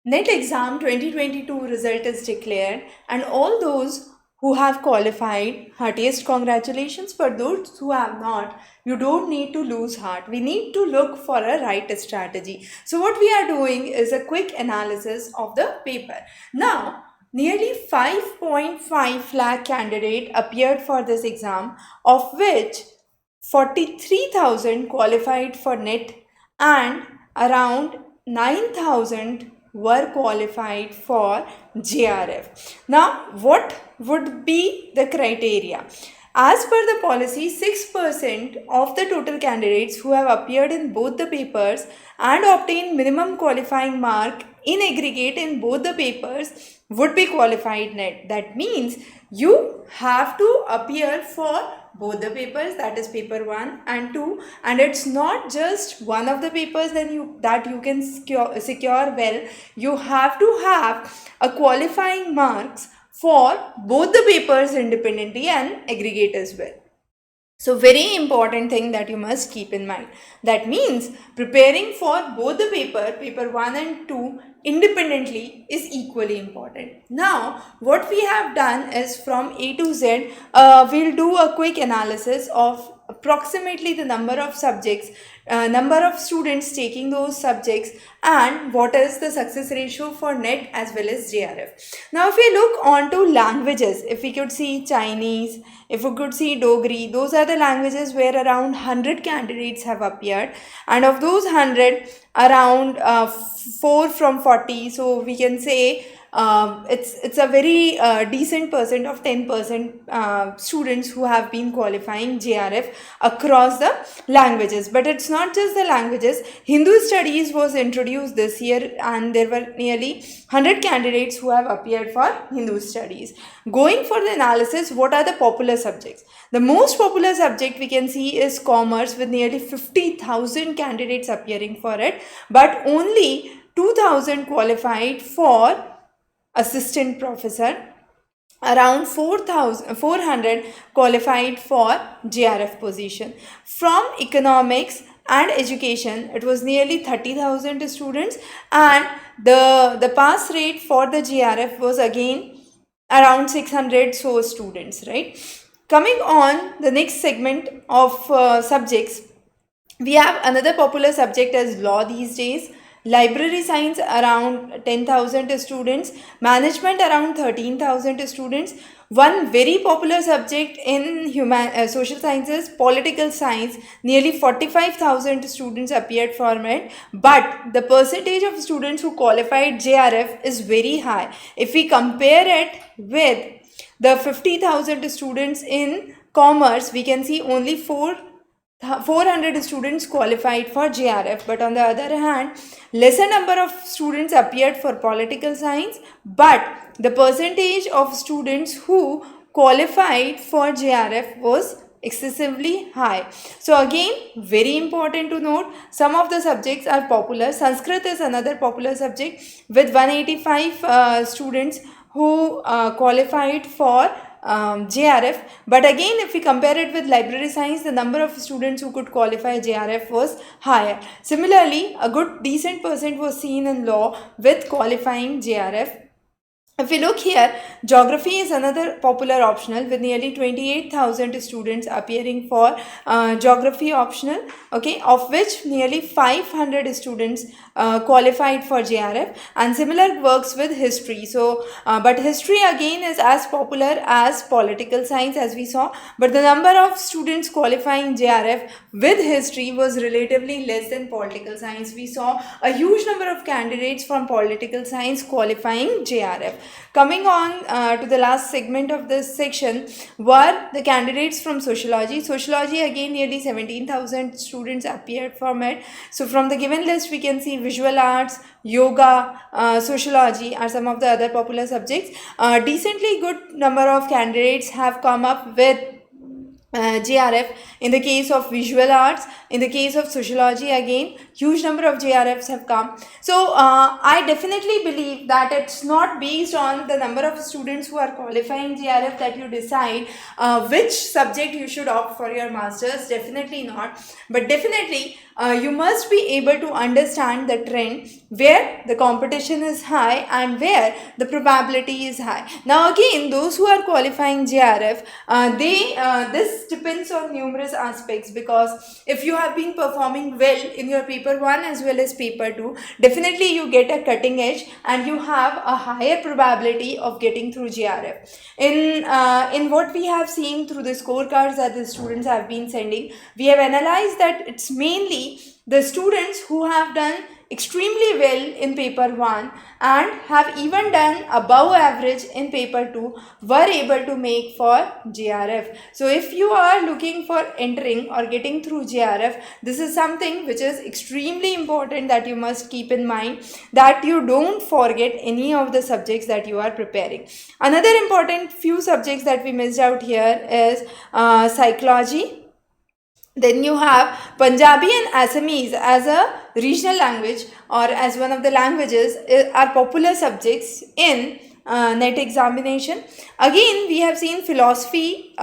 NET exam 2022 result is declared, and all those who have qualified, heartiest congratulations. For those who have not, you don't need to lose heart. We need to look for a right strategy. So what we are doing is a quick analysis of the paper. Now, nearly 5.5 lakh candidate appeared for this exam, of which 43,000 qualified for NET and around 9,000 were qualified for JRF. Now, what would be the criteria? As per the policy, 6% of the total candidates who have appeared in both the papers and obtained minimum qualifying mark in aggregate in both the papers would be qualified NET. That means you have to appear for both the papers, that is paper 1 and 2, and it's not just one of the papers then you can secure well. You have to have a qualifying marks for both the papers independently and aggregate as well. So very important thing that you must keep in mind. That means preparing for both the paper 1 and 2 independently is equally important. Now what we have done is from A to Z, we'll do a quick analysis of approximately the number of subjects, number of students taking those subjects, and what is the success ratio for NET as well as JRF. Now if we look on to languages, if we could see Chinese, if we could see Dogri, those are the languages where around 100 candidates have appeared, and of those 100, around 4 from 40, so we can say it's a very decent percent of 10% students who have been qualifying JRF across the languages. But it's not just the languages. Hindu studies was introduced this year, and there were nearly 100 candidates who have appeared for Hindu studies. Going for the analysis, what are the popular subjects? The most popular subject we can see is commerce, with nearly 50,000 candidates appearing for it, but only 2,000 qualified for assistant professor, around 400 qualified for JRF position. From economics and education, it was nearly 30,000 students, and the pass rate for the JRF was again around 600 so students, right? Coming on the next segment of subjects, we have another popular subject as law these days. Library science around 10,000 students, management around 13,000 students. One very popular subject in social sciences, political science, nearly 45,000 students appeared for it, but the percentage of students who qualified JRF is very high. If we compare it with the 50,000 students in commerce, we can see only 400 students qualified for JRF, but on the other hand, lesser number of students appeared for political science, but the percentage of students who qualified for JRF was excessively high. So again, very important to note, some of the subjects are popular. Sanskrit is another popular subject with 185 students who qualified for JRF. But again, if we compare it with library science, the number of students who could qualify JRF was higher. Similarly, a good decent percent was seen in law with qualifying JRF. If we look here, geography is another popular optional with nearly 28,000 students appearing for geography optional, okay, of which nearly 500 students qualified for JRF, and similar works with history. So, but history again is as popular as political science as we saw, but the number of students qualifying JRF with history was relatively less than political science. We saw a huge number of candidates from political science qualifying JRF. Coming on to the last segment of this section were the candidates from sociology. Sociology again, nearly 17,000 students appeared from it. So from the given list, we can see visual arts, yoga, sociology are some of the other popular subjects. Decently good number of candidates have come up with JRF in the case of visual arts. In the case of sociology, again huge number of JRFs have come. So I definitely believe that it's not based on the number of students who are qualifying JRF that you decide which subject you should opt for your masters. Definitely not. But definitely you must be able to understand the trend where the competition is high and where the probability is high. Now again, those who are qualifying JRF, this depends on numerous aspects, because if you have been performing well in your paper 1 as well as paper 2, definitely you get a cutting edge and you have a higher probability of getting through JRF. In what we have seen through the scorecards that the students have been sending, we have analyzed that it's mainly the students who have done extremely well in paper 1 and have even done above average in paper 2 were able to make for JRF. So if you are looking for entering or getting through JRF, this is something which is extremely important that you must keep in mind, that you don't forget any of the subjects that you are preparing. Another important few subjects that we missed out here is psychology. Then you have Punjabi and Assamese as a regional language or as one of the languages are popular subjects in NET examination. Again, we have seen philosophy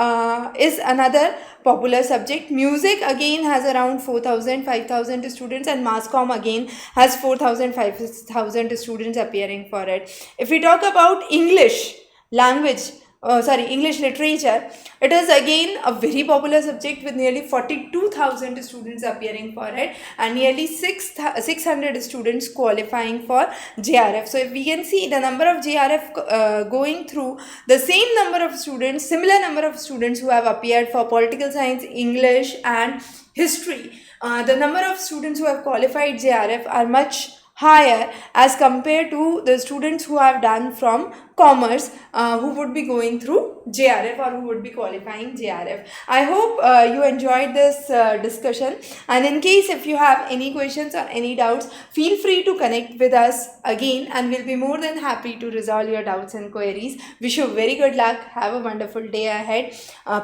is another popular subject. Music again has around 4,000, 5,000 students, and mass comm again has 4,000, 5,000 students appearing for it. If we talk about English language, English literature, it is again a very popular subject with nearly 42,000 students appearing for it and nearly 600 students qualifying for JRF. So if we can see the number of JRF going through, the same number of students, similar number of students who have appeared for political science, English and history, the number of students who have qualified JRF are much higher as compared to the students who have done from commerce who would be going through JRF or who would be qualifying JRF. I hope you enjoyed this discussion, and in case if you have any questions or any doubts, feel free to connect with us again and we'll be more than happy to resolve your doubts and queries. Wish you very good luck. Have a wonderful day ahead.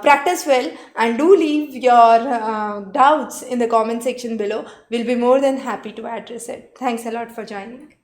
Practice well and do leave your doubts in the comment section below. We'll be more than happy to address it. Thanks a lot for joining.